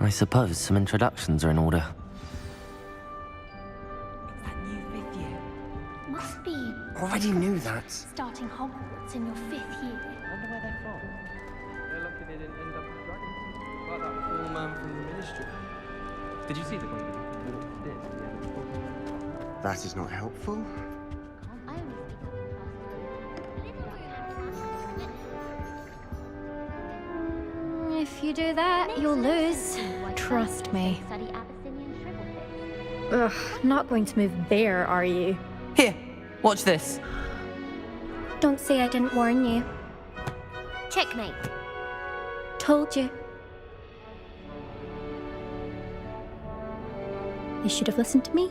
I suppose some introductions are in order. It's that new 5th year. Must be Already knew that. starting Hogwarts in your 5th year. I wonder where they're from. They're lucky they didn't end up with dragons. Like that poor man from the ministry. Did you see the guy who walked in? That is not helpful. I only speak up in class. If you do that, you'll lose. Trust me. Ugh, not going to move there, are you? Here, watch this. Don't say I didn't warn you. Checkmate. Told you. You should have listened to me.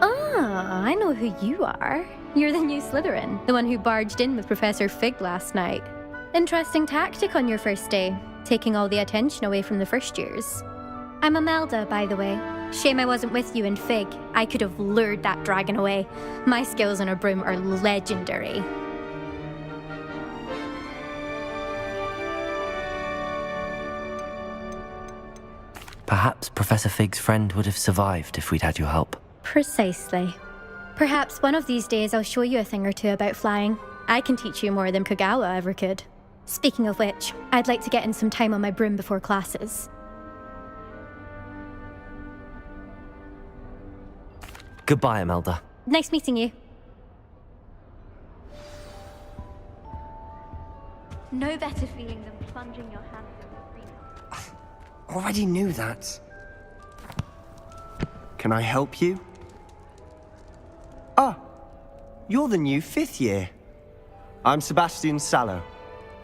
Ah, I know who you are. You're the new Slytherin, the one who barged in with Professor Fig last night. Interesting tactic on your first day, taking all the attention away from the first years. I'm Imelda, by the way. Shame I wasn't with you in Fig. I could have lured that dragon away. My skills on a broom are legendary. Perhaps Professor Fig's friend would have survived if we'd had your help. Precisely. Perhaps one of these days I'll show you a thing or two about flying. I can teach you more than Kogawa ever could. Speaking of which, I'd like to get in some time on my broom before classes. Goodbye, Imelda. Nice meeting you. No better feeling than plunging your hand in the arena. Already knew that. Can I help you? Ah, you're the new 5th year. I'm Sebastian Sallow.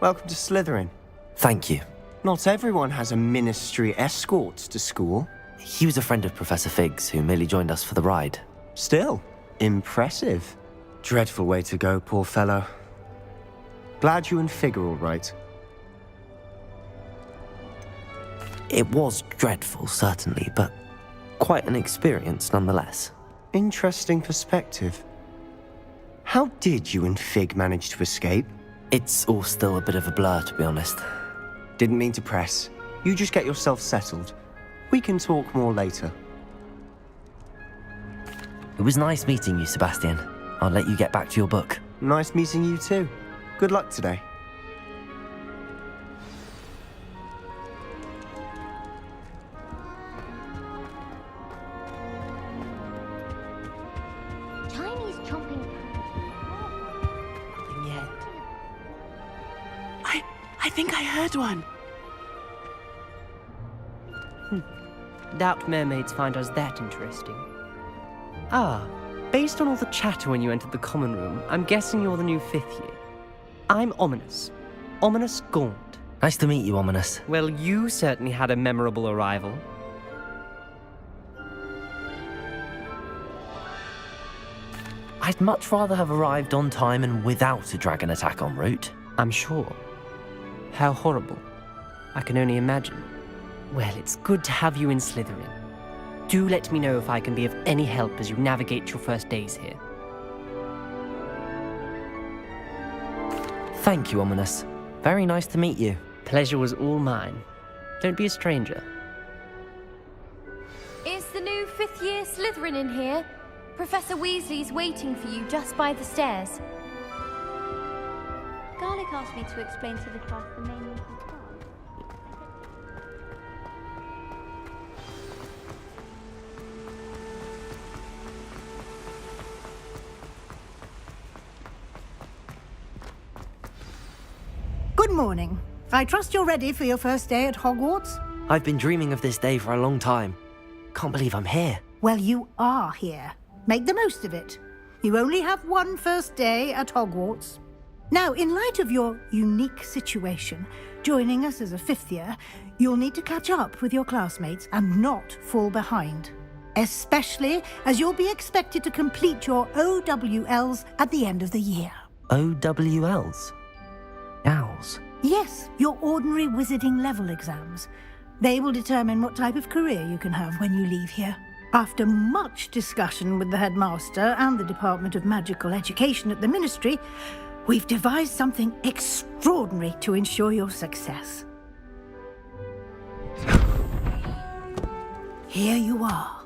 Welcome to Slytherin. Thank you. Not everyone has a ministry escort to school. He was a friend of Professor Fig's who merely joined us for the ride. Still, impressive. Dreadful way to go, poor fellow. Glad you and Fig are all right. It was dreadful, certainly, but quite an experience nonetheless. Interesting perspective. How did you and Fig manage to escape? It's all still a bit of a blur, to be honest. Didn't mean to press. You just get yourself settled. We can talk more later. It was nice meeting you, Sebastian. I'll let you get back to your book. Nice meeting you too. Good luck today. Chinese chomping. Nothing yet. I think I heard one. Doubt mermaids find us that interesting. Ah, based on all the chatter when you entered the common room, I'm guessing you're the new 5th year. I'm Ominous. Ominous Gaunt. Nice to meet you, Ominous. Well, you certainly had a memorable arrival. I'd much rather have arrived on time and without a dragon attack en route. I'm sure. How horrible. I can only imagine. Well, it's good to have you in Slytherin. Do let me know if I can be of any help as you navigate your first days here. Thank you, Ominous. Very nice to meet you. Pleasure was all mine. Don't be a stranger. Is the new 5th year Slytherin in here? Professor Weasley's waiting for you just by the stairs. Garlic asked me to explain to the class the main reason why. Good morning. I trust you're ready for your first day at Hogwarts? I've been dreaming of this day for a long time. Can't believe I'm here. Well, you are here. Make the most of it. You only have one first day at Hogwarts. Now, in light of your unique situation, joining us as a 5th year, you'll need to catch up with your classmates and not fall behind. Especially as you'll be expected to complete your OWLs at the end of the year. OWLs? Owls? Yes, your ordinary wizarding level exams. They will determine what type of career you can have when you leave here. After much discussion with the headmaster and the Department of Magical Education at the Ministry, we've devised something extraordinary to ensure your success. here you are.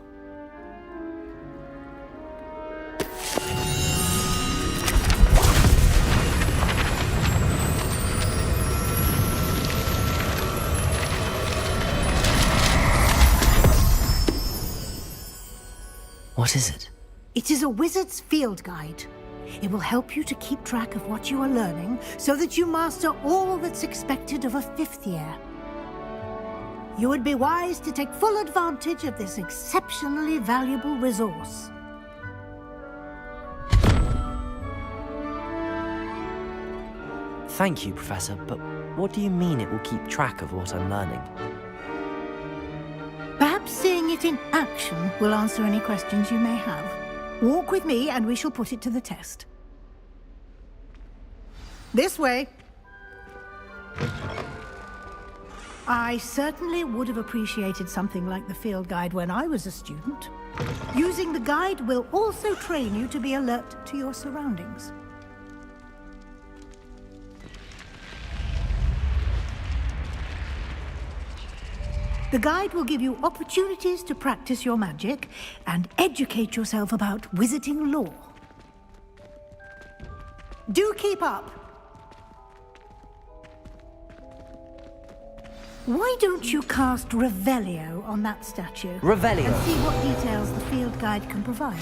What is it? It is a wizard's field guide. It will help you to keep track of what you are learning so that you master all that's expected of a 5th year. You would be wise to take full advantage of this exceptionally valuable resource. Thank you, Professor, but what do you mean it will keep track of what I'm learning? Perhaps seeing it in action will answer any questions you may have. Walk with me and we shall put it to the test. This way. I certainly would have appreciated something like the field guide when I was a student. Using the guide will also train you to be alert to your surroundings. The guide will give you opportunities to practice your magic and educate yourself about wizarding lore. Do keep up! Why don't you cast Revelio on that statue? Revelio? And see what details the field guide can provide.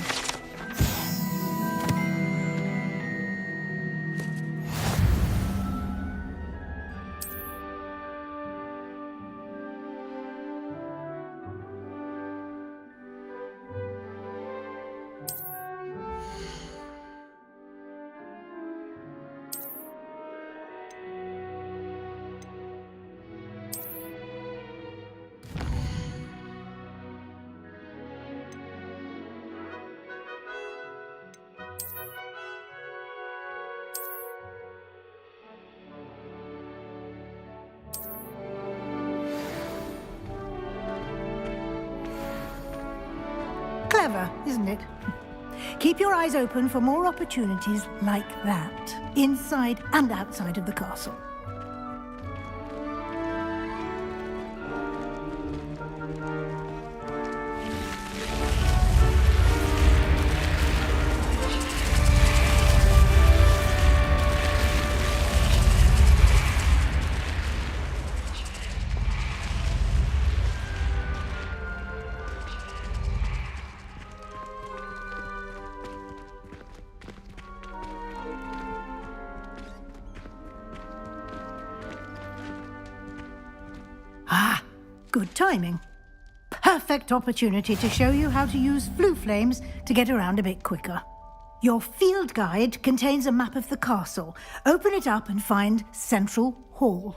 Clever, isn't it? Keep your eyes open for more opportunities like that, inside and outside of the castle. Good timing. Perfect opportunity to show you how to use flue flames to get around a bit quicker. Your field guide contains a map of the castle. Open it up and find Central Hall.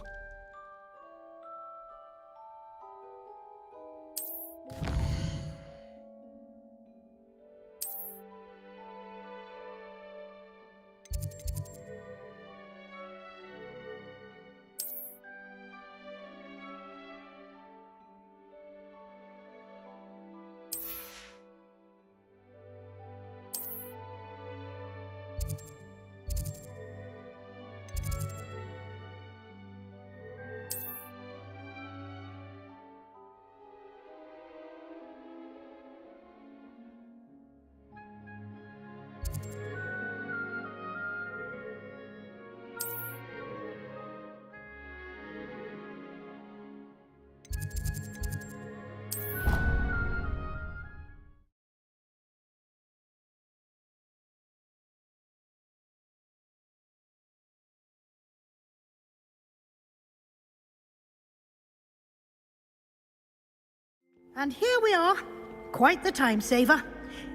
And here we are. Quite the time saver.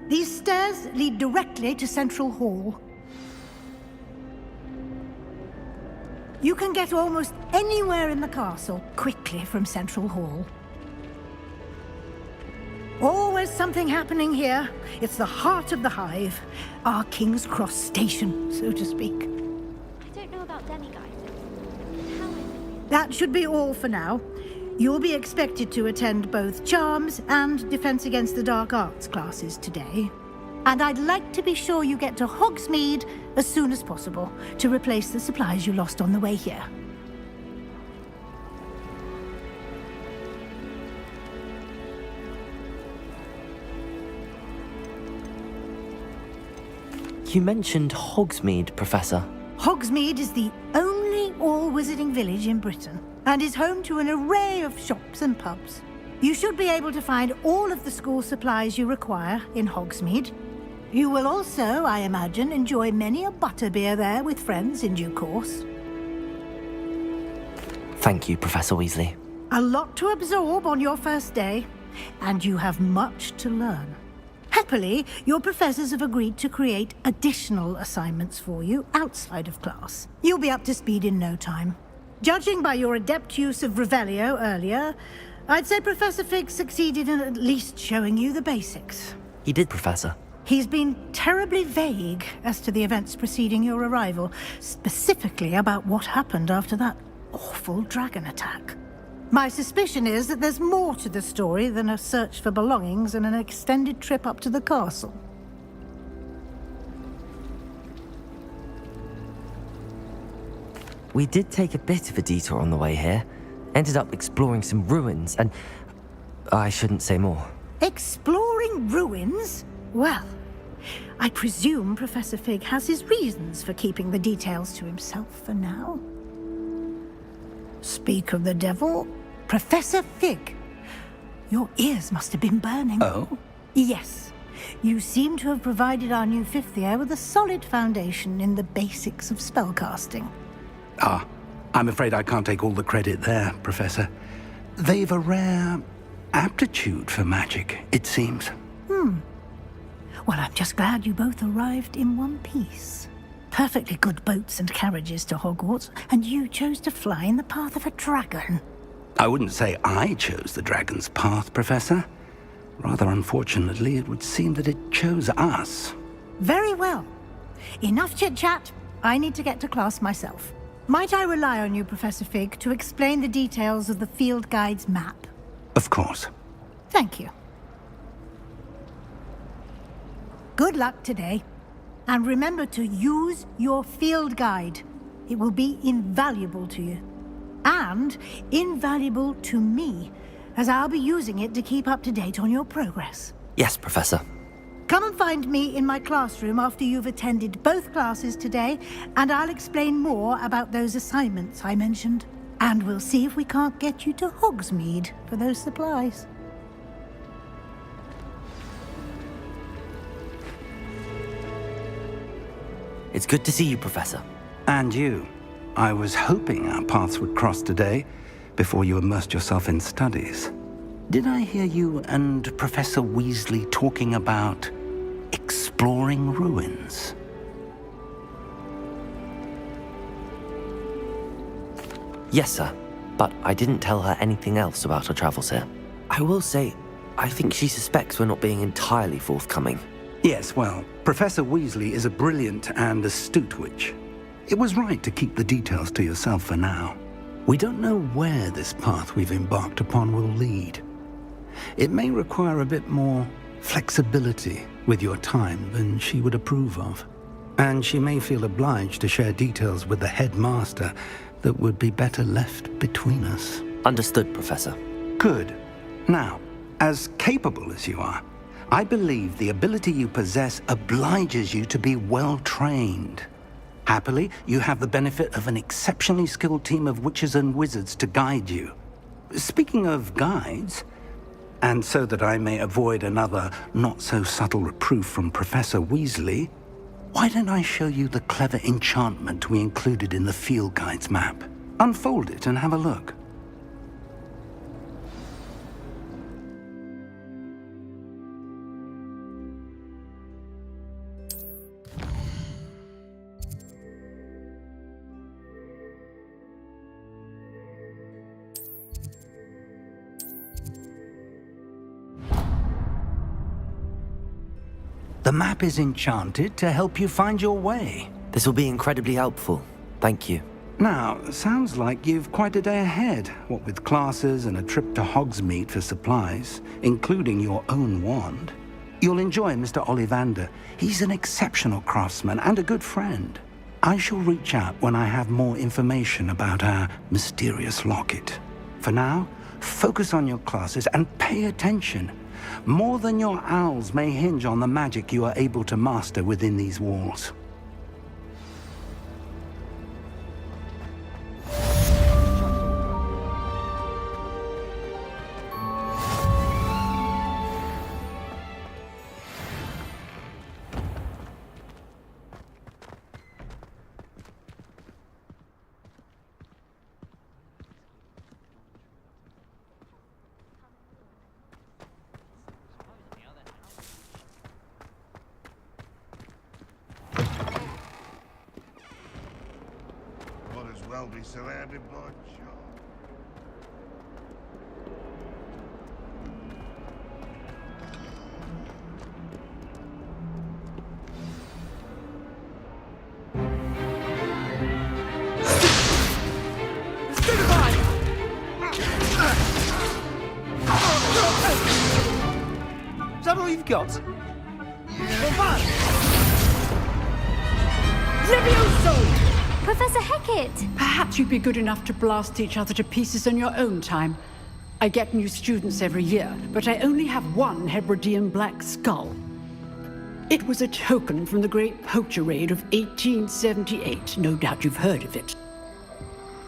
These stairs lead directly to Central Hall. You can get almost anywhere in the castle quickly from Central Hall. Always something happening here. It's the heart of the hive. Our King's Cross station, so to speak. I don't know about demiguises. How is it? That should be all for now. You'll be expected to attend both Charms and Defense Against the Dark Arts classes today. And I'd like to be sure you get to Hogsmeade as soon as possible to replace the supplies you lost on the way here. You mentioned Hogsmeade, Professor. Hogsmeade is the only all-wizarding village in Britain and is home to an array of shops and pubs. You should be able to find all of the school supplies you require in Hogsmeade. You will also, I imagine, enjoy many a butterbeer there with friends in due course. Thank you, Professor Weasley. A lot to absorb on your first day, and you have much to learn. Happily, your professors have agreed to create additional assignments for you outside of class. You'll be up to speed in no time. Judging by your adept use of Revelio earlier, I'd say Professor Fig succeeded in at least showing you the basics. He did, Professor. He's been terribly vague as to the events preceding your arrival, specifically about what happened after that awful dragon attack. My suspicion is that there's more to the story than a search for belongings and an extended trip up to the castle. We did take a bit of a detour on the way here. Ended up exploring some ruins and... I shouldn't say more. Exploring ruins? Well, I presume Professor Fig has his reasons for keeping the details to himself for now. Speak of the devil, Professor Fig. Your ears must have been burning. Oh? Yes. You seem to have provided our new fifth year with a solid foundation in the basics of spellcasting. Ah, I'm afraid I can't take all the credit there, Professor. They've a rare aptitude for magic, it seems. Well, I'm just glad you both arrived in one piece. Perfectly good boats and carriages to Hogwarts, and you chose to fly in the path of a dragon. I wouldn't say I chose the dragon's path, Professor. Rather unfortunately, it would seem that it chose us. Very well. Enough chit-chat. I need to get to class myself. Might I rely on you, Professor Fig, to explain the details of the field guide's map? Of course. Thank you. Good luck today. And remember to use your field guide. It will be invaluable to you. And invaluable to me, as I'll be using it to keep up to date on your progress. Yes, Professor. Come and find me in my classroom after you've attended both classes today, and I'll explain more about those assignments I mentioned. And we'll see if we can't get you to Hogsmeade for those supplies. It's good to see you, Professor. And you. I was hoping our paths would cross today, before you immersed yourself in studies. Did I hear you and Professor Weasley talking about exploring ruins? Yes, sir. But I didn't tell her anything else about our travels here. I will say, I think she suspects we're not being entirely forthcoming. Yes, well, Professor Weasley is a brilliant and astute witch. It was right to keep the details to yourself for now. We don't know where this path we've embarked upon will lead. It may require a bit more flexibility with your time than she would approve of. And she may feel obliged to share details with the headmaster that would be better left between us. Understood, Professor. Good. Now, as capable as you are, I believe the ability you possess obliges you to be well-trained. Happily, you have the benefit of an exceptionally skilled team of witches and wizards to guide you. Speaking of guides, and so that I may avoid another not-so-subtle reproof from Professor Weasley, why don't I show you the clever enchantment we included in the field guide's map? Unfold it and have a look. The map is enchanted to help you find your way. This will be incredibly helpful. Thank you. Now, sounds like you've quite a day ahead, what with classes and a trip to Hogsmeade for supplies, including your own wand. You'll enjoy Mr. Ollivander. He's an exceptional craftsman and a good friend. I shall reach out when I have more information about our mysterious locket. For now, focus on your classes and pay attention. More than your owls may hinge on the magic you are able to master within these walls. Well be surrounded by charm. Is that all you've got? Levioso! Professor Hecat! Perhaps you'd be good enough to blast each other to pieces in your own time. I get new students every year, but I only have one Hebridean black skull. It was a token from the Great Poacher Raid of 1878. No doubt you've heard of it.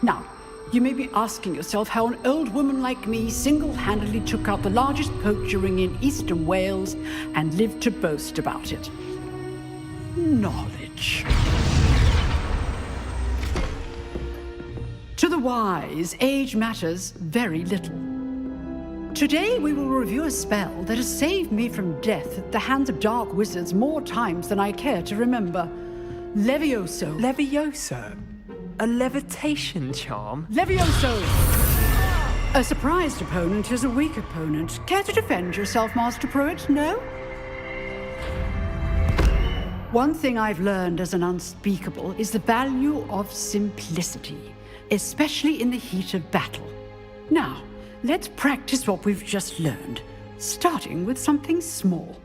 Now, you may be asking yourself how an old woman like me single-handedly took out the largest poacher ring in eastern Wales and lived to boast about it. Knowledge. To the wise, age matters very little. Today we will review a spell that has saved me from death at the hands of dark wizards more times than I care to remember. Levioso. Levioso? A levitation charm? Levioso! A surprised opponent is a weak opponent. Care to defend yourself, Master Pruitt? No? One thing I've learned as an unspeakable is the value of simplicity, especially in the heat of battle. Now, let's practice what we've just learned, starting with something small.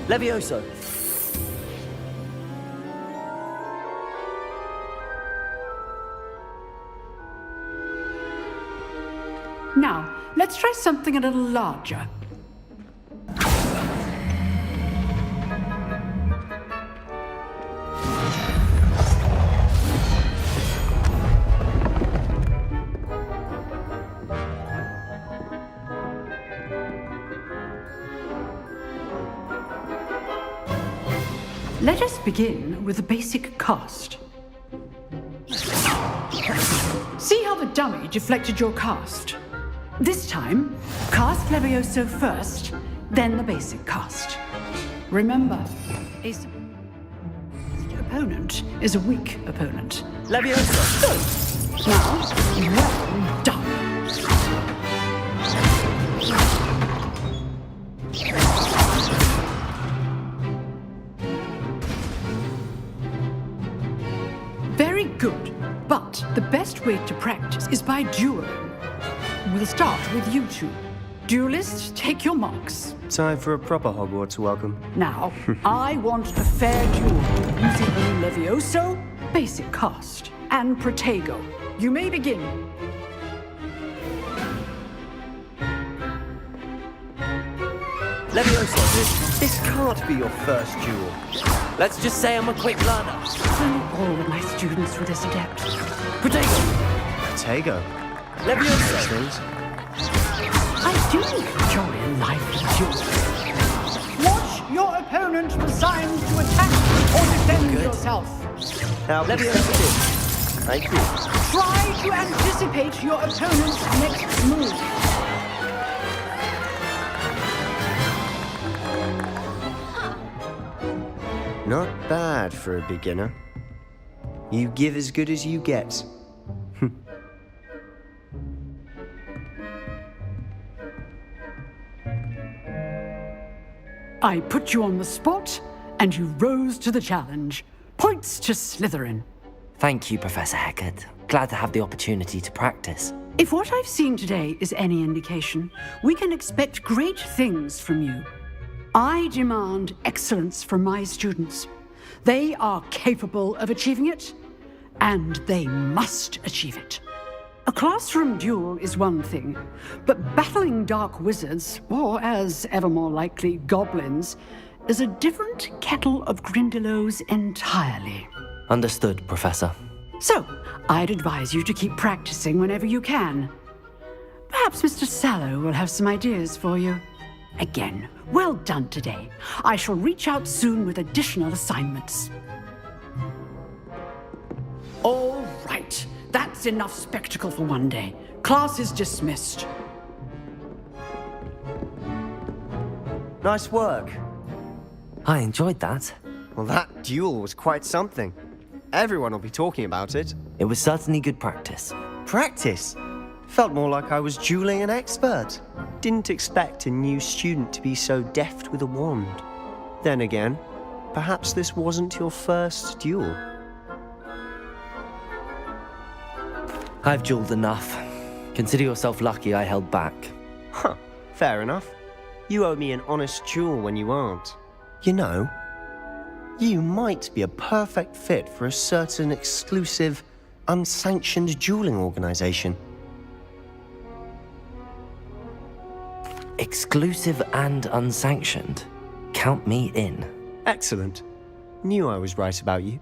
Levioso! Now, let's try something a little larger. Let us begin with the basic cast. See how the dummy deflected your cast? This time, cast Levioso first, then the basic cast. Remember, a opponent is a weak opponent. Levioso! Now, well done. Very good, but the best way to practice is by dueling. We'll start with you two. Duelists, take your marks. Time for a proper Hogwarts welcome. Now, I want a fair duel using Levioso, basic cast, and Protego. You may begin. Levioso! This can't be your first duel. Let's just say I'm a quick learner. Not all of my students were this adept. Protego! Protego. Levioso! Things. I do enjoy a lively duel. Watch your opponent designed to attack or defend yourself. Now, Levioso! thank you. Try to anticipate your opponent's next move. Not bad for a beginner. You give as good as you get. I put you on the spot, and you rose to the challenge. Points to Slytherin. Thank you, Professor Hecat. Glad to have the opportunity to practice. If what I've seen today is any indication, we can expect great things from you. I demand excellence from my students. They are capable of achieving it, and they must achieve it. A classroom duel is one thing, but battling dark wizards, or as ever more likely, goblins, is a different kettle of Grindylows entirely. Understood, Professor. So, I'd advise you to keep practicing whenever you can. Perhaps Mr. Sallow will have some ideas for you. Again, well done today. I shall reach out soon with additional assignments. All right. That's enough spectacle for one day. Class is dismissed. Nice work. I enjoyed that. Well, that duel was quite something. Everyone will be talking about it. It was certainly good practice. Practice? Felt more like I was dueling an expert. Didn't expect a new student to be so deft with a wand. Then again, perhaps this wasn't your first duel. I've dueled enough. Consider yourself lucky I held back. Huh, fair enough. You owe me an honest duel when you aren't. You know, you might be a perfect fit for a certain exclusive, unsanctioned dueling organization. Exclusive and unsanctioned. Count me in. Excellent. Knew I was right about you.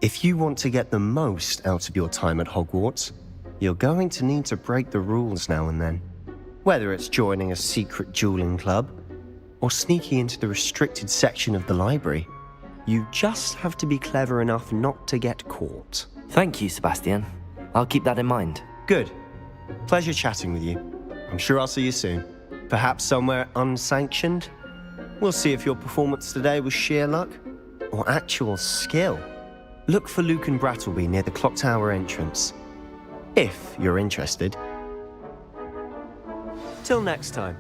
If you want to get the most out of your time at Hogwarts, you're going to need to break the rules now and then. Whether it's joining a secret dueling club, or sneaking into the restricted section of the library, you just have to be clever enough not to get caught. Thank you, Sebastian. I'll keep that in mind. Good. Pleasure chatting with you. I'm sure I'll see you soon. Perhaps somewhere unsanctioned? We'll see if your performance today was sheer luck or actual skill. Look for Luke and Brattleby near the clock tower entrance, if you're interested. Till next time.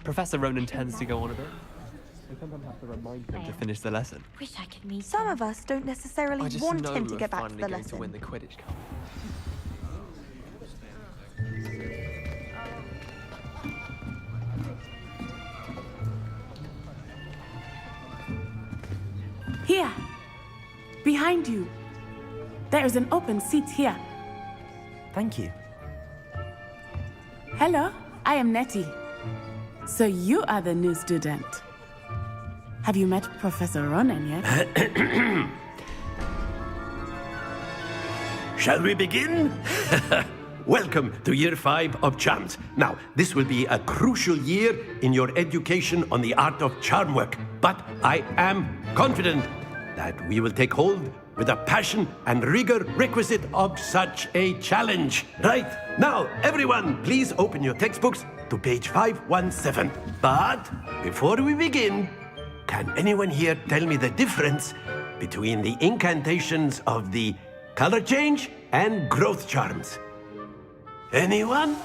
Professor Ronan tends to go on a bit. We sometimes have to remind him to finish the lesson. Wish I could meet Some of us don't necessarily I just want know him to we're get back to finally the going to lesson. win the Quidditch Cup. Here, behind you. There is an open seat here. Thank you. Hello, I am Nettie. So you are the new student. Have you met Professor Ronan yet? Shall we begin? Welcome to Year 5 of Charms. Now, this will be a crucial year in your education on the art of charm work, but I am confident that we will take hold with the passion and rigor requisite of such a challenge. Right, now, everyone, please open your textbooks to page 517. But before we begin, can anyone here tell me the difference between the incantations of the color change and growth charms? Anyone?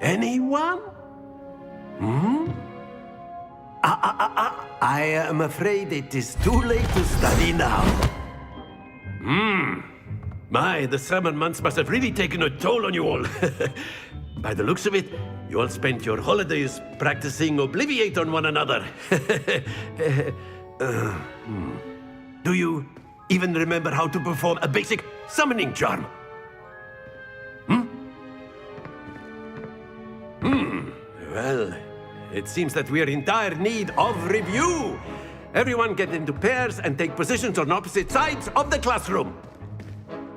Anyone? I am afraid it is too late to study now. My, the summer months must have really taken a toll on you all. By the looks of it, you all spent your holidays practicing Obliviate on one another. Do you even remember how to perform a basic summoning charm? Well, it seems that we are in dire need of review. Everyone get into pairs and take positions on opposite sides of the classroom.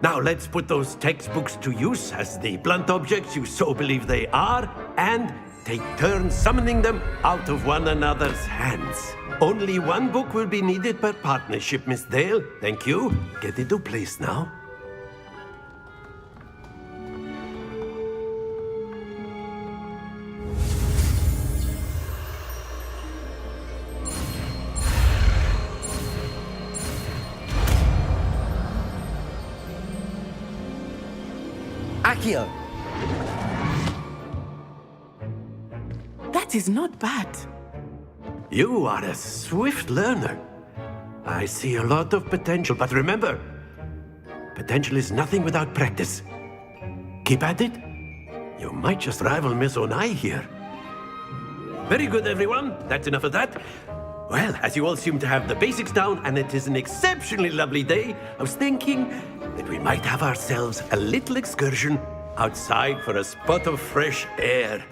Now let's put those textbooks to use as the blunt objects you so believe they are, and take turns summoning them out of one another's hands. Only one book will be needed per partnership, Miss Dale. Thank you. Get into place now. Accio! That is not bad. You are a swift learner. I see a lot of potential, but remember, potential is nothing without practice. Keep at it. You might just rival Miss Onai here. Very good, everyone. That's enough of that. Well, as you all seem to have the basics down, and it is an exceptionally lovely day, I was thinking that we might have ourselves a little excursion outside for a spot of fresh air.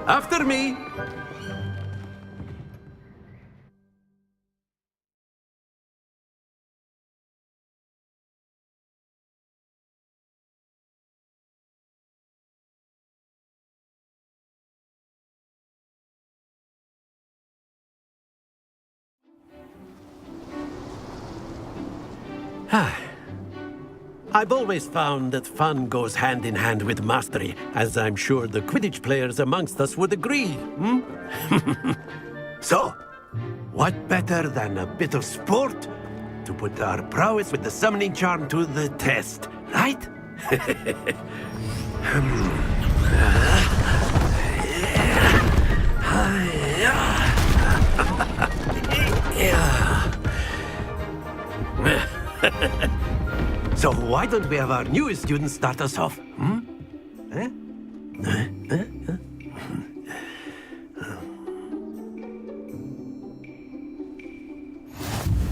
After me. I've always found that fun goes hand in hand with mastery, as I'm sure the Quidditch players amongst us would agree. So, what better than a bit of sport to put our prowess with the summoning charm to the test, right? So why don't we have our newest student start us off?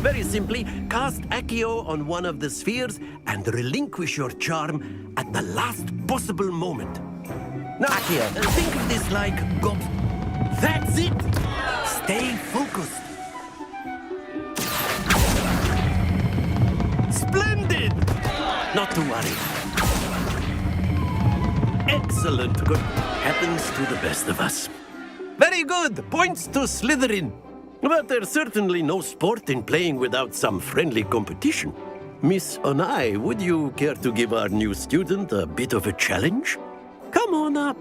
Very simply, cast Accio on one of the spheres and relinquish your charm at the last possible moment. Now, Accio. Think of this like That's it! Stay focused. Splendid! Not to worry. Excellent. Good. Happens to the best of us. Very good. Points to Slytherin. But there's certainly no sport in playing without some friendly competition. Miss Onai, would you care to give our new student a bit of a challenge? Come on up.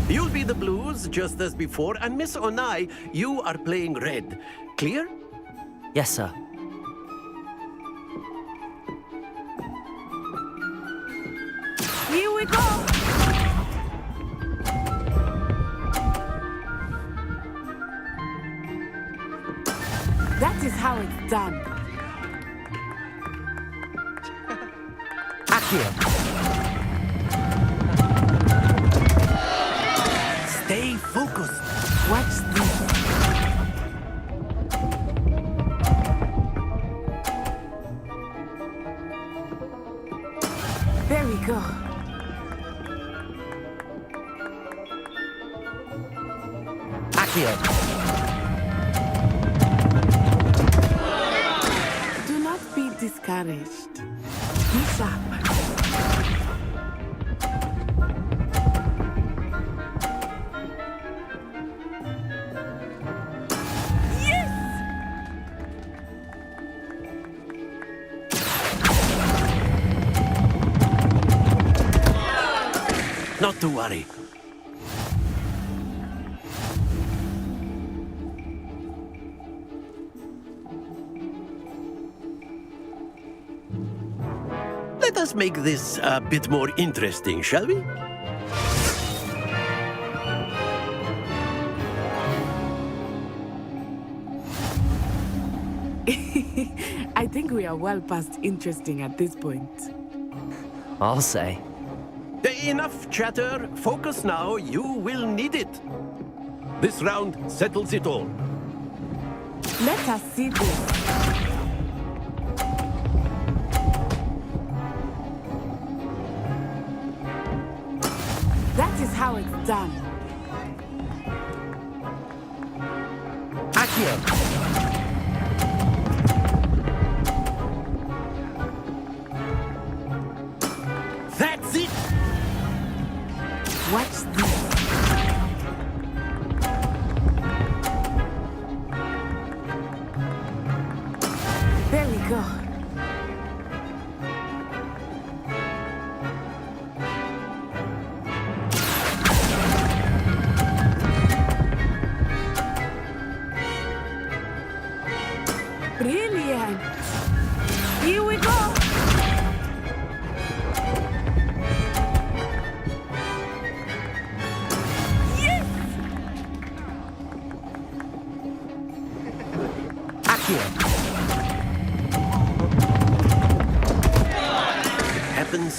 You'll be the blues, just as before, and Miss Onai, you are playing red. Clear? Yes, sir. Here we go! That is how it's done. Accio. Stay focused. Watch this. There we go. Accio. Do not be discouraged. Be sharp. Not to worry. Let us make this a bit more interesting, shall we? I think we are well past interesting at this point. I'll say. Enough chatter. Focus now. You will need it. This round settles it all. Let us see this. That is how it's done. Accio.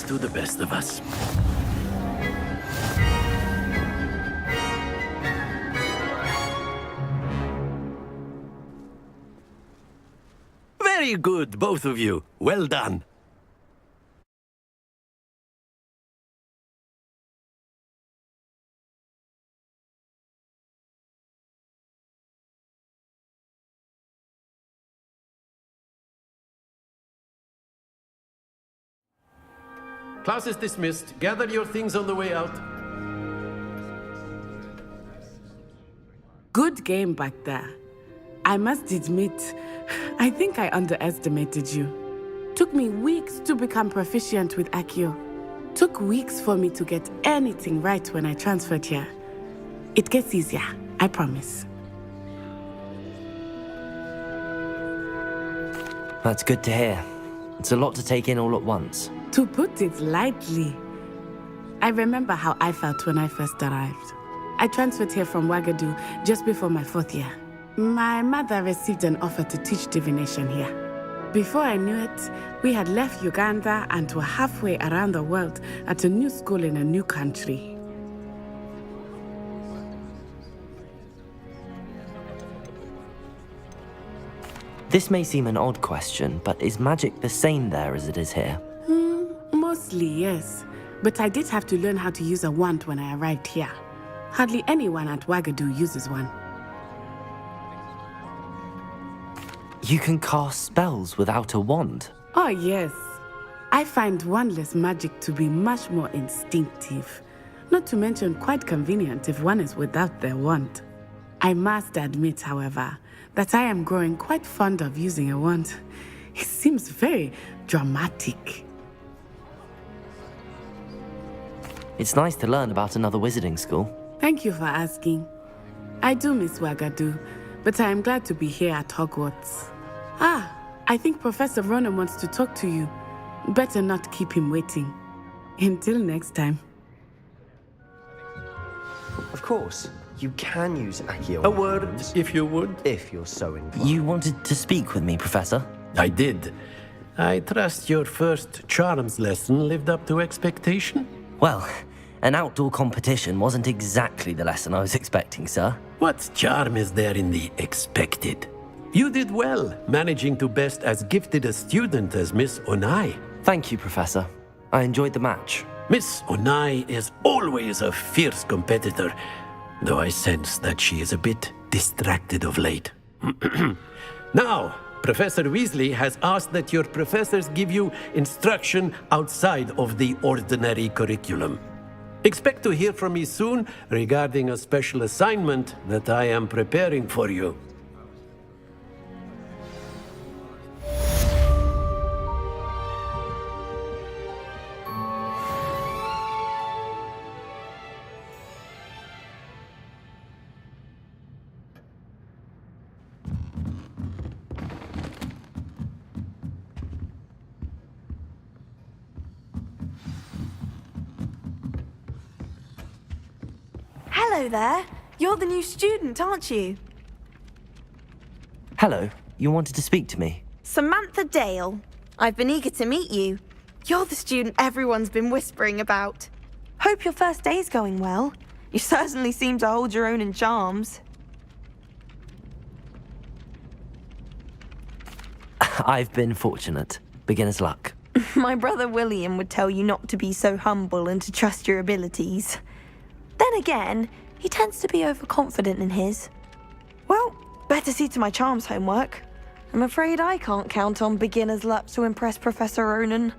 happens to the best of us. Very good, both of you. Well done. Class is dismissed. Gather your things on the way out. Good game back there. I must admit, I think I underestimated you. Took me weeks to become proficient with Accio. Took weeks for me to get anything right when I transferred here. It gets easier, I promise. That's good to hear. It's a lot to take in all at once. To put it lightly, I remember how I felt when I first arrived. I transferred here from Ouagadougou just before my 4th year. My mother received an offer to teach divination here. Before I knew it, we had left Uganda and were halfway around the world at a new school in a new country. This may seem an odd question, but is magic the same there as it is here? Mostly, yes. But I did have to learn how to use a wand when I arrived here. Hardly anyone at Ouagadougou uses one. You can cast spells without a wand? Oh, yes. I find wandless magic to be much more instinctive. Not to mention quite convenient if one is without their wand. I must admit, however, that I am growing quite fond of using a wand. It seems very dramatic. It's nice to learn about another wizarding school. Thank you for asking. I do miss Ouagadougou, but I am glad to be here at Hogwarts. Ah, I think Professor Ronan wants to talk to you. Better not keep him waiting. Until next time. Of course, you can use Accio. A word, if you would. If you're so inclined. You wanted to speak with me, Professor? I did. I trust your first charms lesson lived up to expectation? Well, an outdoor competition wasn't exactly the lesson I was expecting, sir. What charm is there in the expected? You did well, managing to best as gifted a student as Miss Onai. Thank you, Professor. I enjoyed the match. Miss Onai is always a fierce competitor, though I sense that she is a bit distracted of late. Now, Professor Weasley has asked that your professors give you instruction outside of the ordinary curriculum. Expect to hear from me soon regarding a special assignment that I am preparing for you. Hello there. You're the new student, aren't you? Hello, you wanted to speak to me? Samantha Dale. I've been eager to meet you. You're the student everyone's been whispering about. Hope your first day's going well. You certainly seem to hold your own in charms. I've been fortunate. Beginner's luck. My brother William would tell you not to be so humble and to trust your abilities. Then again, he tends to be overconfident in his. Well, better see to my charms homework. I'm afraid I can't count on beginner's luck to impress Professor Ronan.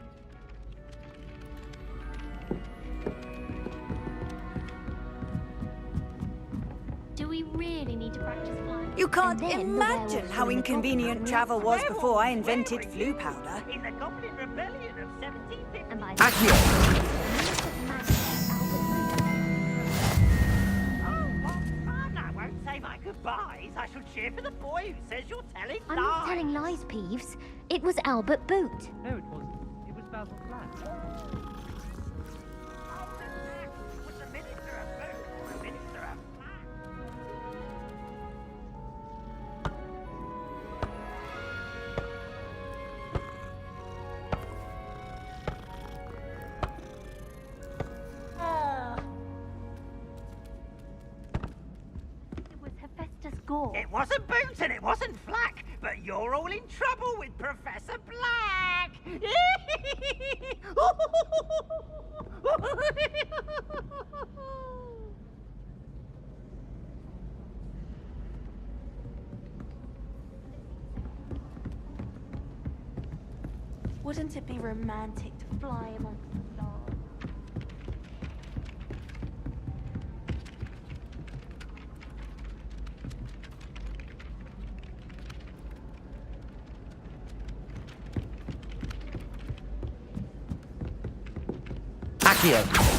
Do we really need to practice flying? You can't imagine how inconvenient travel was before I invented flu powder. In the Goblin Rebellion of 1750. Accio! My goodbyes. I shall cheer for the boy who says you're telling lies. I'm not telling lies, Peeves. It was Albert Boot. No, it wasn't. It was Basil Flash. Was the Minister of Boot or the Minister of before. It wasn't Boots and it wasn't Flack, but you're all in trouble with Professor Black. Wouldn't it be romantic to fly amongst the stars? Accio!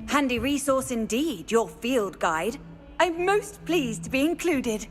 Handy resource indeed, your field guide. I'm most pleased to be included.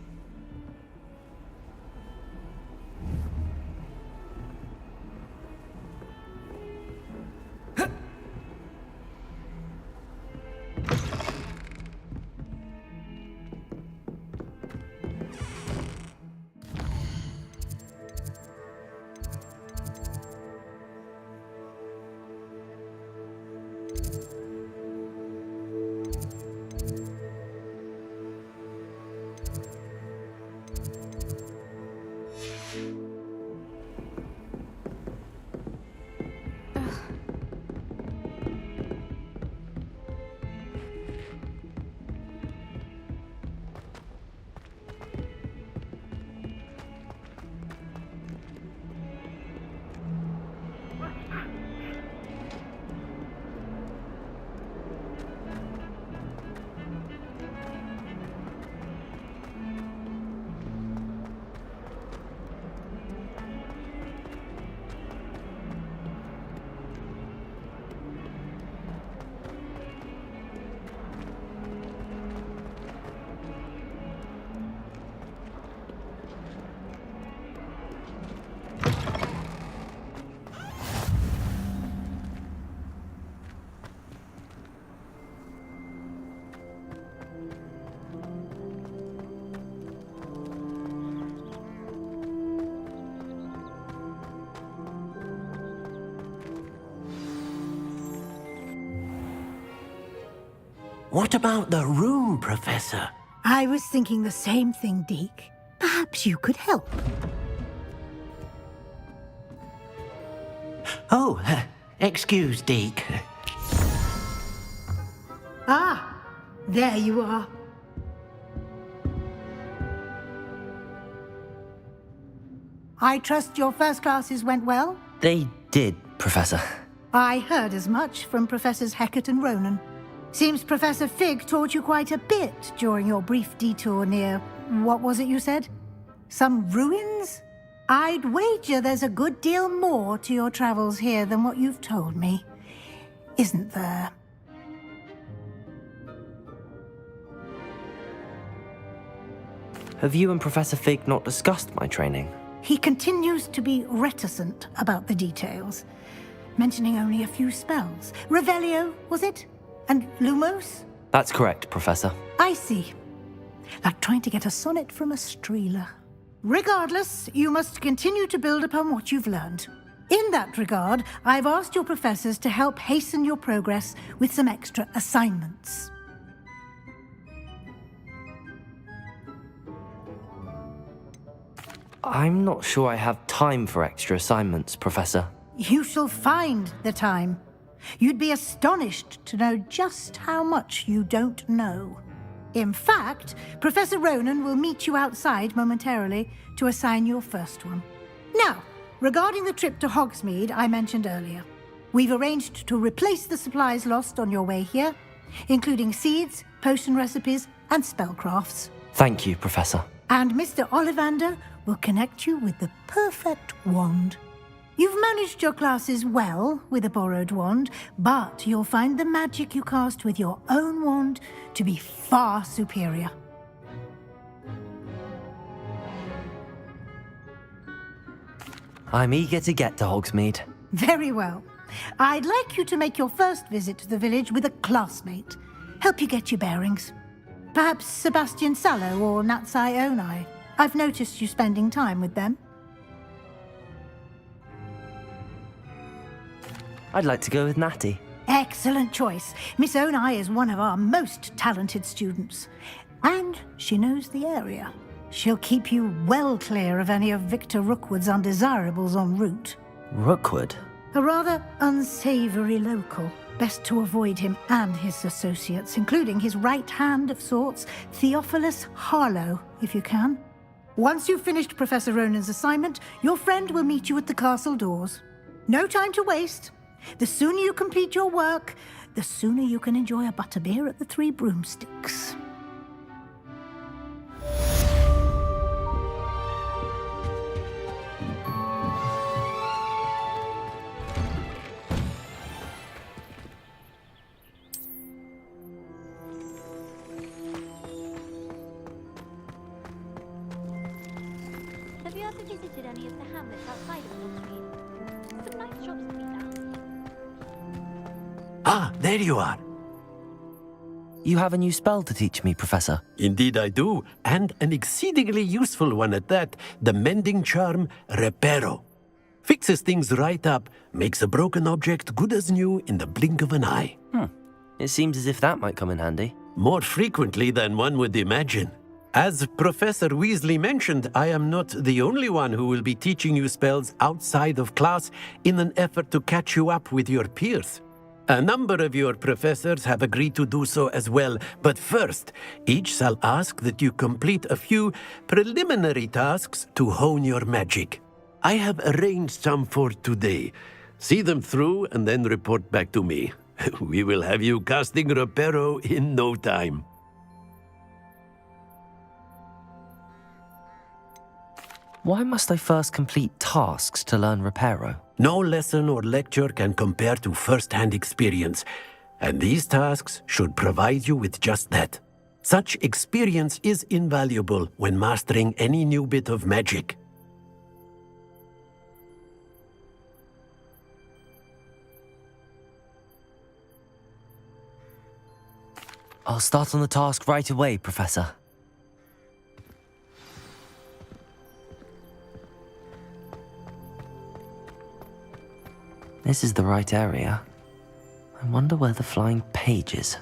What about the room, Professor? I was thinking the same thing, Deke. Perhaps you could help. Oh, excuse, Deke. Ah, there you are. I trust your first classes went well? They did, Professor. I heard as much from Professors Hecat and Ronan. Seems Professor Fig taught you quite a bit during your brief detour near... what was it you said? Some ruins? I'd wager there's a good deal more to your travels here than what you've told me. Isn't there? Have you and Professor Fig not discussed my training? He continues to be reticent about the details, mentioning only a few spells. Revelio, was it? And Lumos? That's correct, Professor. I see. Like trying to get a sonnet from a streeler. Regardless, you must continue to build upon what you've learned. In that regard, I've asked your professors to help hasten your progress with some extra assignments. I'm not sure I have time for extra assignments, Professor. You shall find the time. You'd be astonished to know just how much you don't know. In fact, Professor Ronan will meet you outside momentarily to assign your first one. Now, regarding the trip to Hogsmeade I mentioned earlier, we've arranged to replace the supplies lost on your way here, including seeds, potion recipes, and spellcrafts. Thank you, Professor. And Mr. Ollivander will connect you with the perfect wand. You've managed your classes well with a borrowed wand, but you'll find the magic you cast with your own wand to be far superior. I'm eager to get to Hogsmeade. Very well. I'd like you to make your first visit to the village with a classmate. Help you get your bearings. Perhaps Sebastian Sallow or Natsai Onai. I've noticed you spending time with them. I'd like to go with Natty. Excellent choice. Miss Onai is one of our most talented students. And she knows the area. She'll keep you well clear of any of Victor Rookwood's undesirables en route. Rookwood? A rather unsavory local. Best to avoid him and his associates, including his right hand of sorts, Theophilus Harlow, if you can. Once you've finished Professor Ronan's assignment, your friend will meet you at the castle doors. No time to waste. The sooner you complete your work, the sooner you can enjoy a butterbeer at the Three Broomsticks. Have you ever visited any of the hamlets outside of Hogsmeade? Some nice shops to be found. Ah, there you are. You have a new spell to teach me, Professor. Indeed I do, and an exceedingly useful one at that, the mending charm Reparo. Fixes things right up, makes a broken object good as new in the blink of an eye. It seems as if that might come in handy. More frequently than one would imagine. As Professor Weasley mentioned, I am not the only one who will be teaching you spells outside of class in an effort to catch you up with your peers. A number of your professors have agreed to do so as well, but first, each shall ask that you complete a few preliminary tasks to hone your magic. I have arranged some for today. See them through and then report back to me. We will have you casting Reparo in no time. Why must I first complete tasks to learn Reparo? No lesson or lecture can compare to first-hand experience, and these tasks should provide you with just that. Such experience is invaluable when mastering any new bit of magic. I'll start on the task right away, Professor. This is the right area. I wonder where the flying page is.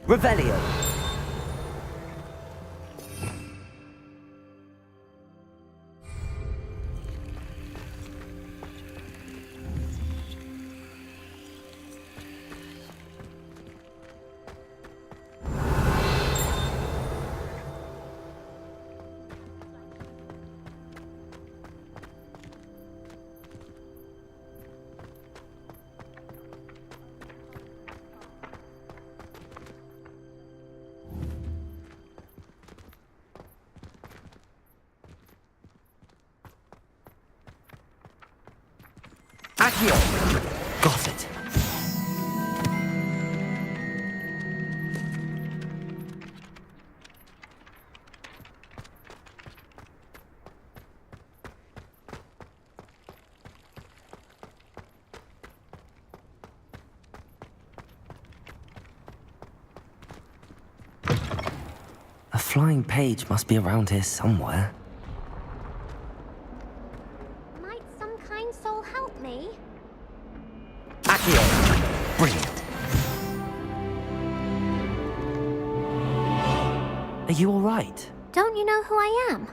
Revelio! Accio! Got it. A flying page must be around here somewhere. Might some kind soul help me? Accio! Brilliant. Are you all right? Don't you know who I am?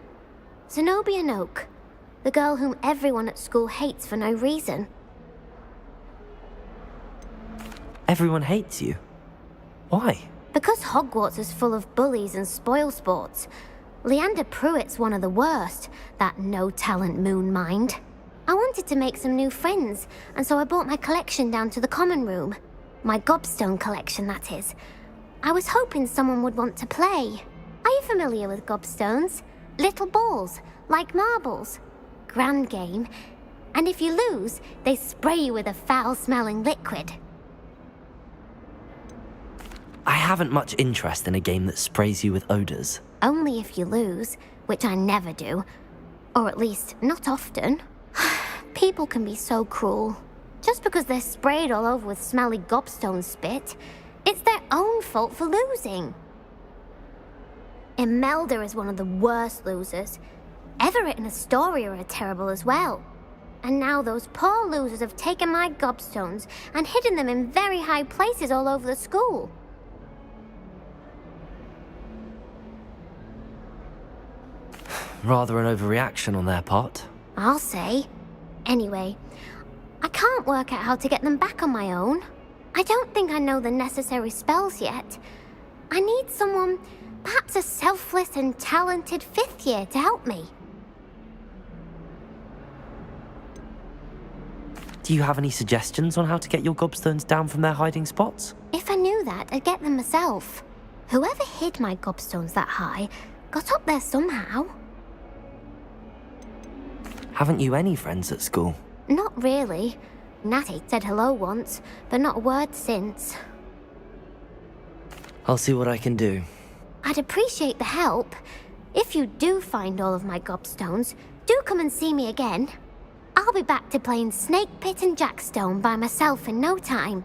Zenobia Noak, the girl whom everyone at school hates for no reason. Everyone hates you. Why? Because Hogwarts is full of bullies and spoilsports. Leander Pruitt's one of the worst, that no-talent moon mind. I wanted to make some new friends, and so I brought my collection down to the common room. My gobstone collection, that is. I was hoping someone would want to play. Are you familiar with gobstones? Little balls, like marbles. Grand game. And if you lose, they spray you with a foul-smelling liquid. I haven't much interest in a game that sprays you with odors. Only if you lose, which I never do. Or at least, not often. People can be so cruel. Just because they're sprayed all over with smelly gobstone spit, it's their own fault for losing. Imelda is one of the worst losers. Everett and Astoria are terrible as well. And now those poor losers have taken my gobstones and hidden them in very high places all over the school. Rather an overreaction on their part. I'll say. Anyway, I can't work out how to get them back on my own. I don't think I know the necessary spells yet. I need someone, perhaps a selfless and talented 5th year to help me. Do you have any suggestions on how to get your gobstones down from their hiding spots? If I knew that, I'd get them myself. Whoever hid my gobstones that high got up there somehow. Haven't you any friends at school? Not really. Natty said hello once, but not a word since. I'll see what I can do. I'd appreciate the help. If you do find all of my gobstones, do come and see me again. I'll be back to playing Snake Pit and Jackstone by myself in no time.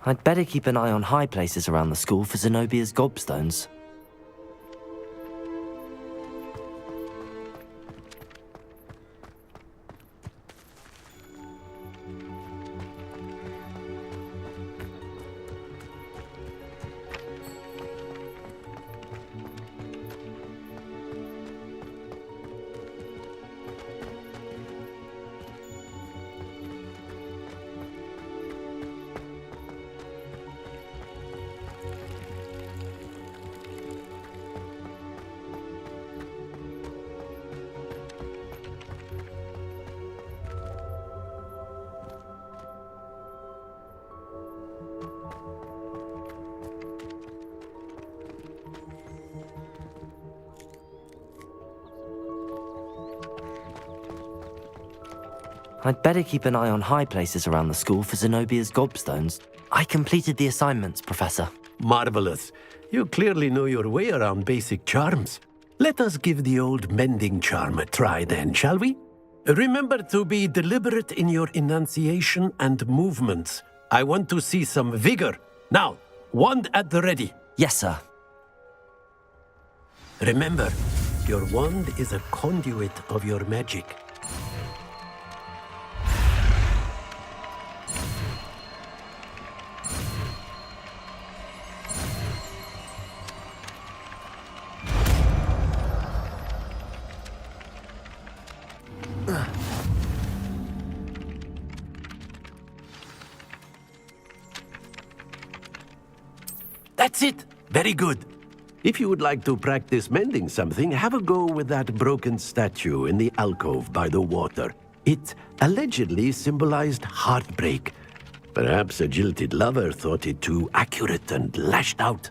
I'd better keep an eye on high places around the school for Zenobia's gobstones. I'd better keep an eye on high places around the school for Zenobia's gobstones. I completed the assignments, Professor. Marvelous. You clearly know your way around basic charms. Let us give the old mending charm a try then, shall we? Remember to be deliberate in your enunciation and movements. I want to see some vigor. Now, wand at the ready. Yes, sir. Remember, your wand is a conduit of your magic. That's it! Very good. If you would like to practice mending something, have a go with that broken statue in the alcove by the water. It allegedly symbolized heartbreak. Perhaps a jilted lover thought it too accurate and lashed out.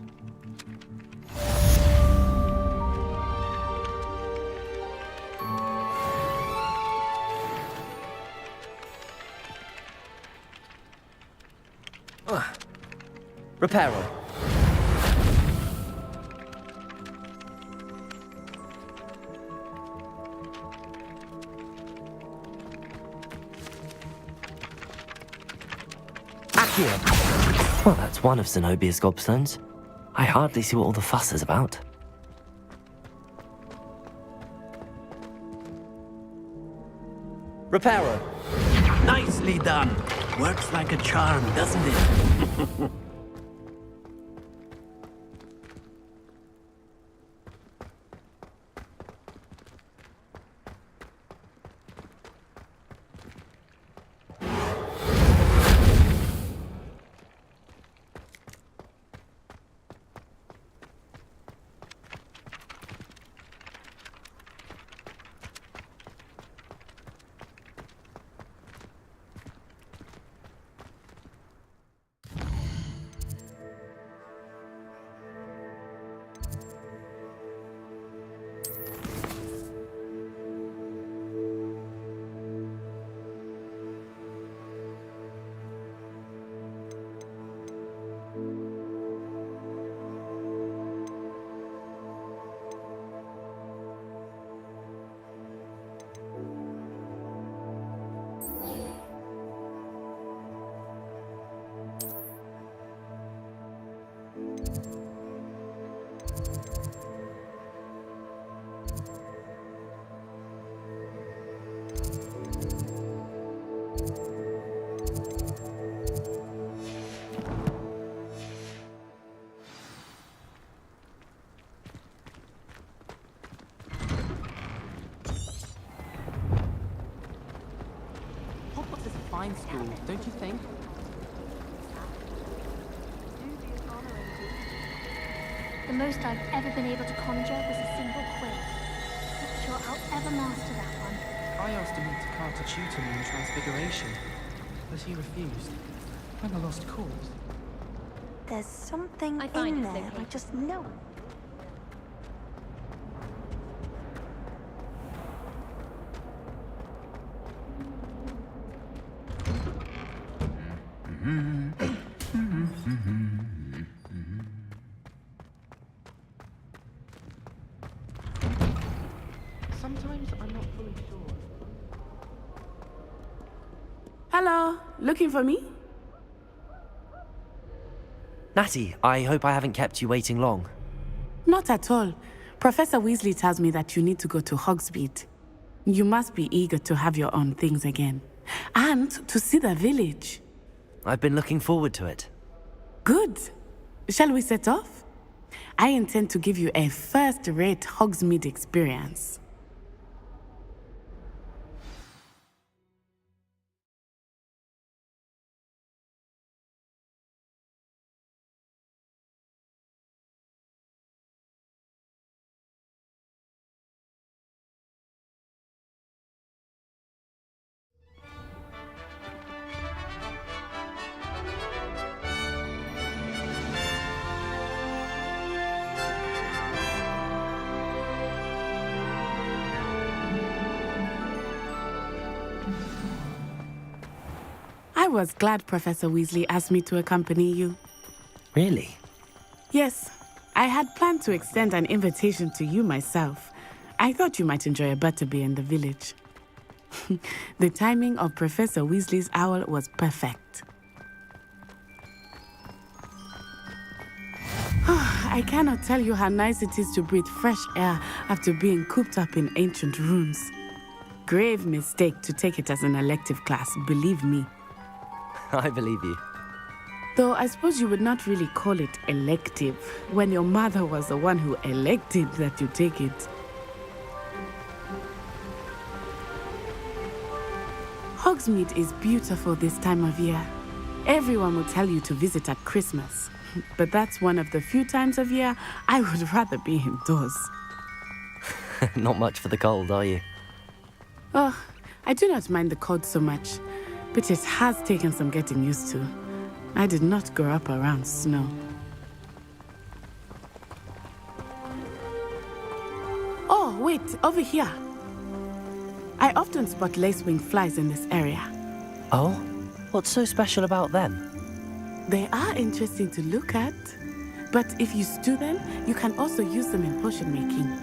Reparo. Accio. Well, that's one of Zenobia's gobstones. I hardly see what all the fuss is about. Reparo. Nicely done. Works like a charm, doesn't it? school, don't you think? The most I've ever been able to conjure was a single quill. Not sure I'll ever master that one. I asked him to come to tutor me in Transfiguration, but he refused. I'm a lost cause. There's something I find in it's there. okay. I just know. Sometimes I'm not fully sure. Hello, looking for me? Natty, I hope I haven't kept you waiting long. Not at all. Professor Weasley tells me that you need to go to Hogsmeade. You must be eager to have your own things again. And to see the village. I've been looking forward to it. Good. Shall we set off? I intend to give you a first-rate Hogsmeade experience. I was glad Professor Weasley asked me to accompany you. Really? Yes, I had planned to extend an invitation to you myself. I thought you might enjoy a butterbeer in the village. The timing of Professor Weasley's owl was perfect. I cannot tell you how nice it is to breathe fresh air after being cooped up in ancient ruins. Grave mistake to take it as an elective class, believe me. I believe you. Though I suppose you would not really call it elective when your mother was the one who elected that you take it. Hogsmeade is beautiful this time of year. Everyone will tell you to visit at Christmas, but that's one of the few times of year I would rather be indoors. Not much for the cold, are you? Oh, I do not mind the cold so much, but it has taken some getting used to. I did not grow up around snow. Oh, wait, over here. I often spot lacewing flies in this area. Oh? What's so special about them? They are interesting to look at, but if you stew them, you can also use them in potion making.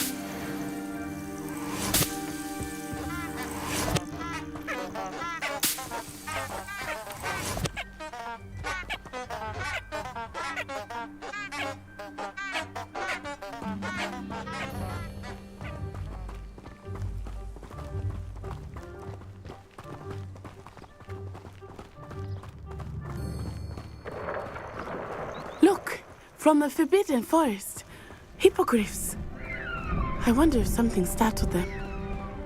Look, from the Forbidden Forest. Hippogriffs. I wonder if something startled them.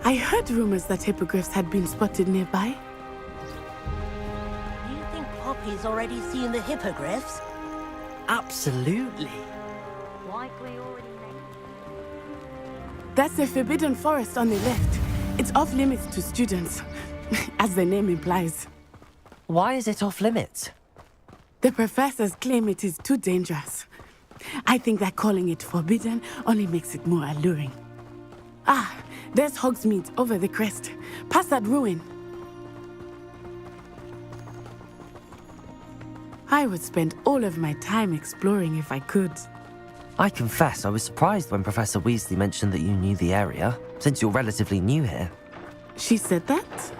I heard rumors that hippogriffs had been spotted nearby. Do you think Poppy's already seen the hippogriffs? Absolutely. Likely already made. That's the Forbidden Forest on the left. It's off limits to students, as the name implies. Why is it off limits? The professors claim it is too dangerous. I think that calling it forbidden only makes it more alluring. Ah, there's Hogsmeade over the crest, past that ruin. I would spend all of my time exploring if I could. I confess I was surprised when Professor Weasley mentioned that you knew the area, since you're relatively new here. She said that?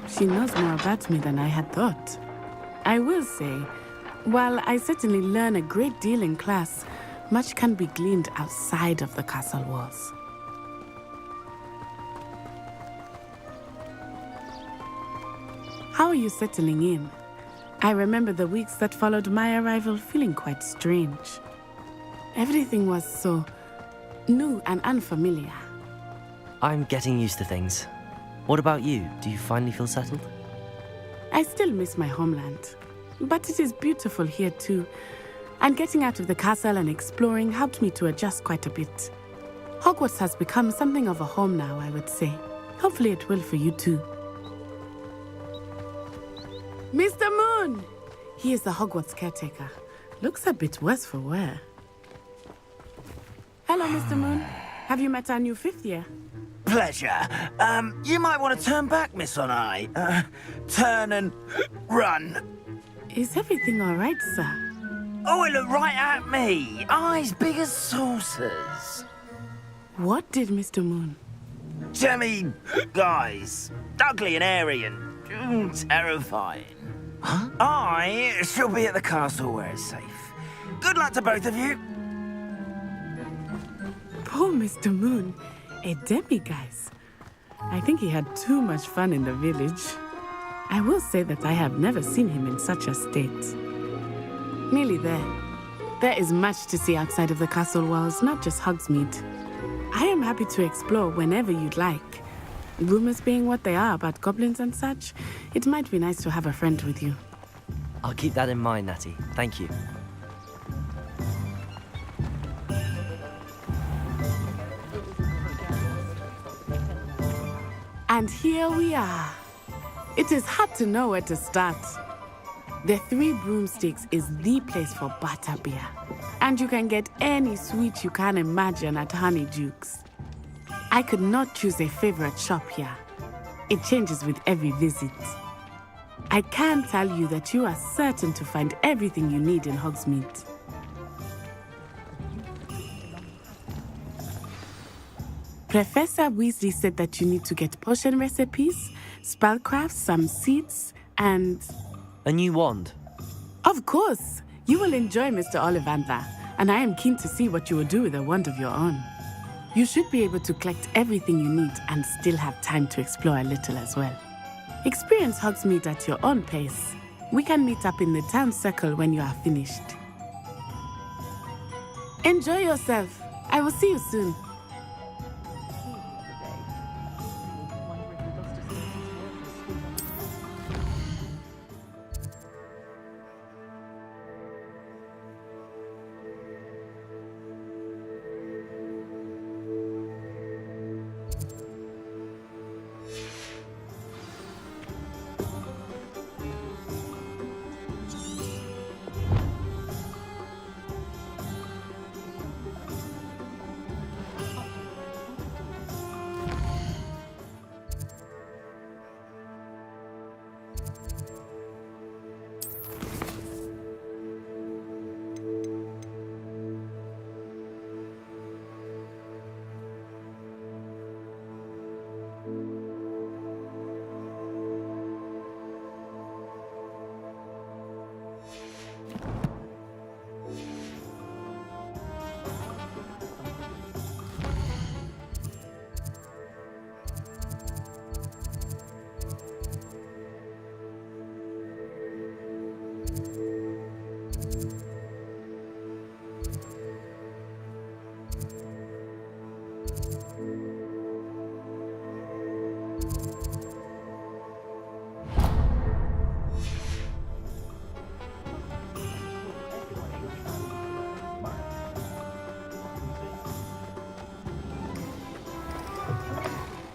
She knows more about me than I had thought. I will say, while I certainly learn a great deal in class, much can be gleaned outside of the castle walls. How are you settling in? I remember the weeks that followed my arrival feeling quite strange. Everything was so new and unfamiliar. I'm getting used to things. What about you? Do you finally feel settled? I still miss my homeland, but it is beautiful here too. And getting out of the castle and exploring helped me to adjust quite a bit. Hogwarts has become something of a home now, I would say. Hopefully it will for you too. Mr. Moon! He is the Hogwarts caretaker. Looks a bit worse for wear. Hello, Mr. Moon. Have you met our new 5th year? Pleasure. You might want to turn back, Miss On-Eye. Turn and run. Is everything all right, sir? Oh, it looked right at me. Eyes big as saucers. What did Mr. Moon? Jemmy, guys. Ugly and airy and terrifying. Huh? I shall be at the castle where it's safe. Good luck to both of you. Poor Mr. Moon. A demiguise. I think he had too much fun in the village. I will say that I have never seen him in such a state. Nearly there. There is much to see outside of the castle walls, not just Hogsmeade. I am happy to explore whenever you'd like. Rumors being what they are about goblins and such, it might be nice to have a friend with you. I'll keep that in mind, Natty. Thank you. And here we are. It is hard to know where to start. The Three Broomsticks is the place for butterbeer. And you can get any sweet you can imagine at Honeyduke's. I could not choose a favorite shop here. It changes with every visit. I can tell you that you are certain to find everything you need in Hogsmeade. Professor Weasley said that you need to get potion recipes, spellcrafts, some seeds, and... A new wand? Of course! You will enjoy Mr. Ollivander, and I am keen to see what you will do with a wand of your own. You should be able to collect everything you need and still have time to explore a little as well. Experience Hogsmeade at your own pace. We can meet up in the town circle when you are finished. Enjoy yourself. I will see you soon.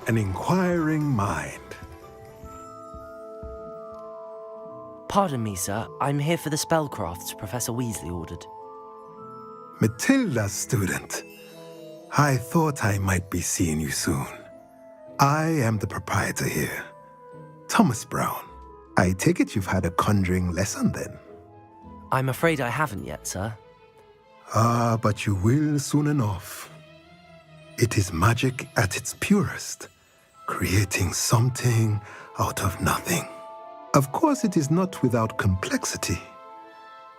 An inquiring mind. Pardon me, sir. I'm here for the spellcrafts Professor Weasley ordered. Matilda's student. I thought I might be seeing you soon. I am the proprietor here, Thomas Brown. I take it you've had a conjuring lesson then? I'm afraid I haven't yet, sir. Ah, but you will soon enough. It is magic at its purest, creating something out of nothing. Of course, it is not without complexity,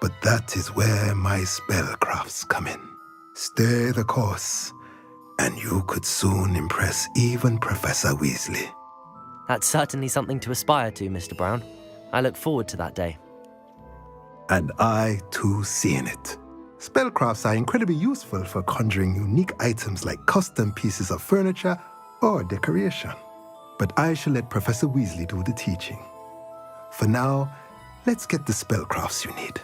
but that is where my spellcrafts come in. Stay the course, and you could soon impress even Professor Weasley. That's certainly something to aspire to, Mr. Brown. I look forward to that day. And I, too, seeing it. Spellcrafts are incredibly useful for conjuring unique items like custom pieces of furniture or decoration. but I shall let Professor Weasley do the teaching. For now, let's get the spellcrafts you need.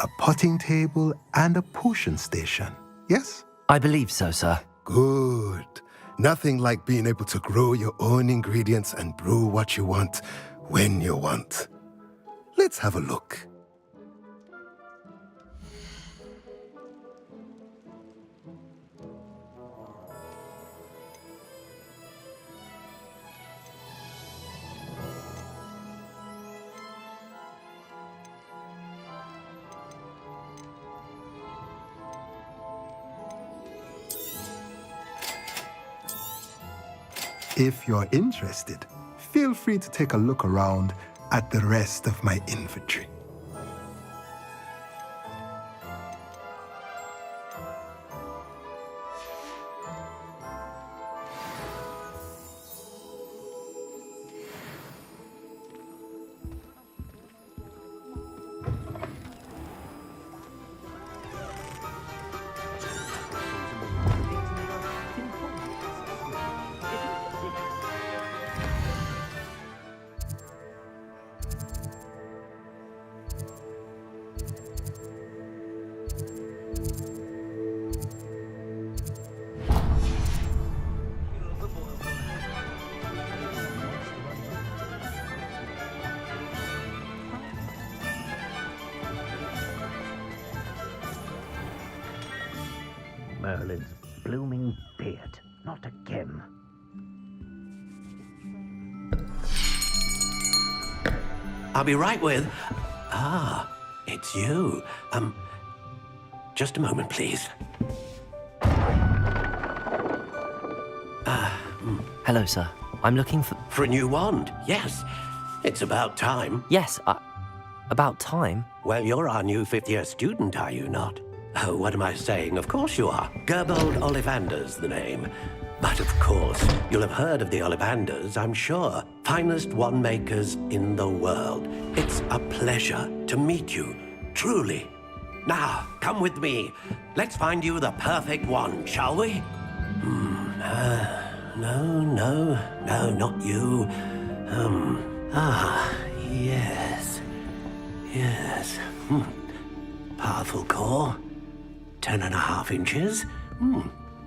A potting table and a potion station, yes? I believe so, sir. Good. Nothing like being able to grow your own ingredients and brew what you want when you want. Let's have a look. If you're interested, feel free to take a look around at the rest of my inventory. Merlin's blooming beard. Not again. I'll be right with... Ah, it's you. Just a moment, please. Hello, sir. I'm looking for... For a new wand, yes. It's about time. Yes, about time? Well, you're our new fifth-year student, are you not? Oh, what am I saying? Of course you are. Gerbold Ollivander's the name. But of course, you'll have heard of the Ollivanders, I'm sure. Finest wand makers in the world. It's a pleasure to meet you, truly. Now, come with me. Let's find you the perfect wand, shall we? No, not you. Yes. Powerful core. 10.5 inches.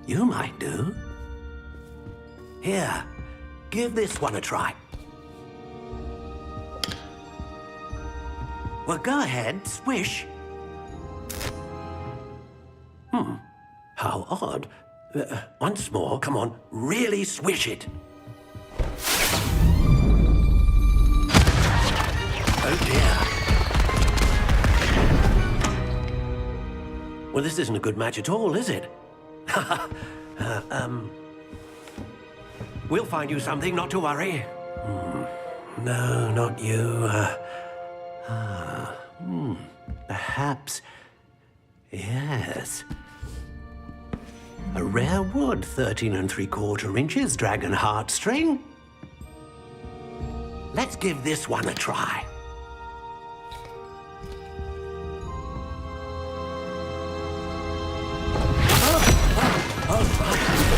You might do. Here, give this one a try. Well, go ahead, swish. How odd. Once more, come on, really swish it. Oh dear. Well, this isn't a good match at all, is it? We'll find you something, not to worry. No, not you. Perhaps. Yes. A rare wood, 13 3/4 inches, dragon heartstring. Let's give this one a try.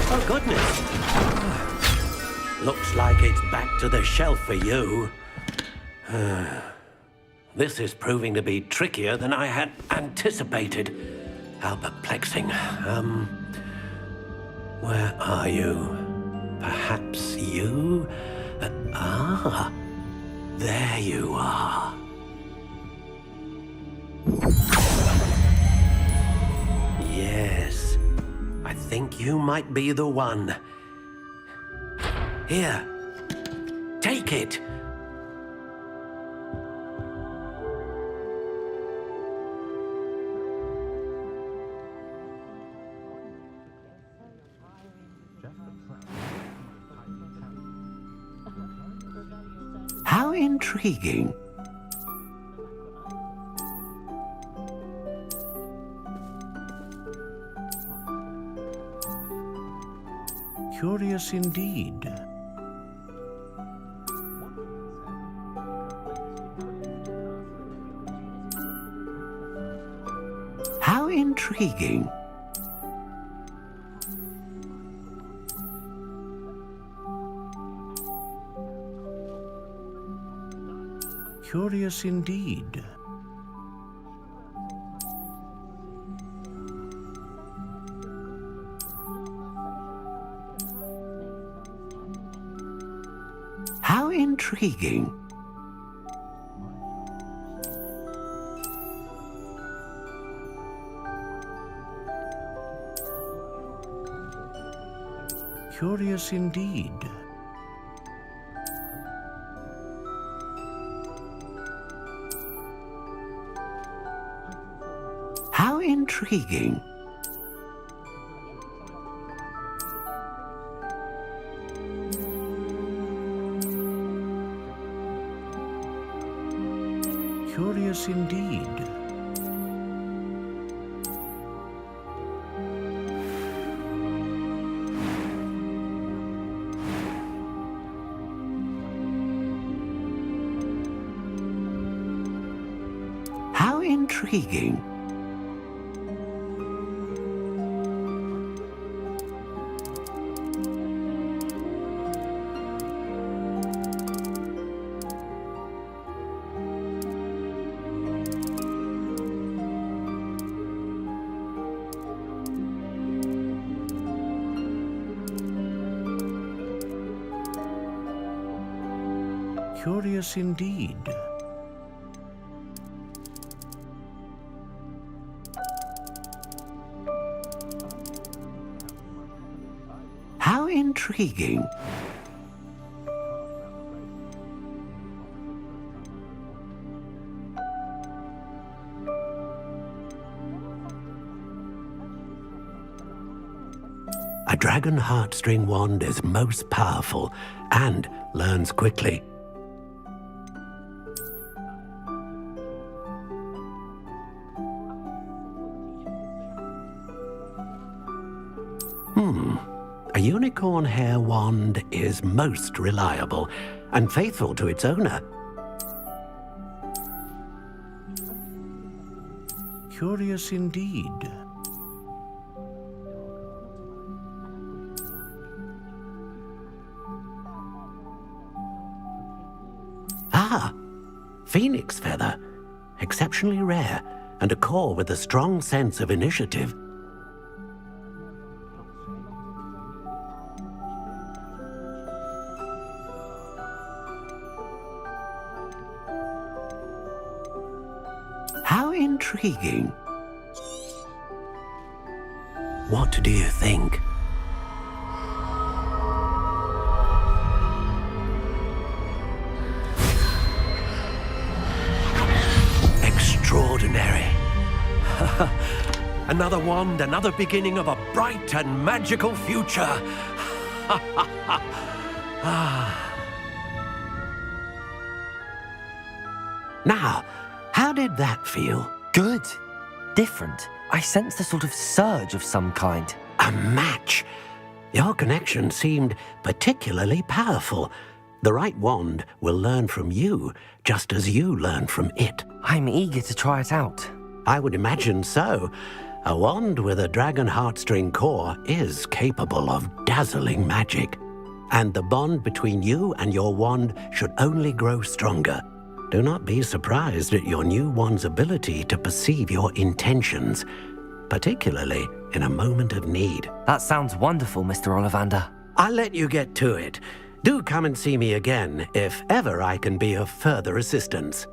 Oh, goodness. Looks like it's back to the shelf for you. This is proving to be trickier than I had anticipated. How perplexing. Where are you? Perhaps you? There you are. Yes, I think you might be the one. Here, take it. How intriguing. Curious indeed. How intriguing. Curious indeed. How intriguing. Curious indeed. How intriguing. Curious indeed. How intriguing. Curious indeed. How intriguing. A dragon heartstring wand is most powerful and learns quickly. A unicorn hair wand is most reliable and faithful to its owner. Curious indeed. Ah, phoenix feather. Exceptionally rare, and a core with a strong sense of initiative. How intriguing. What do you think? Extraordinary. Another wand, another beginning of a bright and magical future. Now, how did that feel? Good. Different. I sensed a sort of surge of some kind. A match. Your connection seemed particularly powerful. The right wand will learn from you, just as you learn from it. I'm eager to try it out. I would imagine so. A wand with a dragon heartstring core is capable of dazzling magic. And the bond between you and your wand should only grow stronger. Do not be surprised at your new wand's ability to perceive your intentions, particularly in a moment of need. That sounds wonderful, Mr. Ollivander. I'll let you get to it. Do come and see me again if ever I can be of further assistance.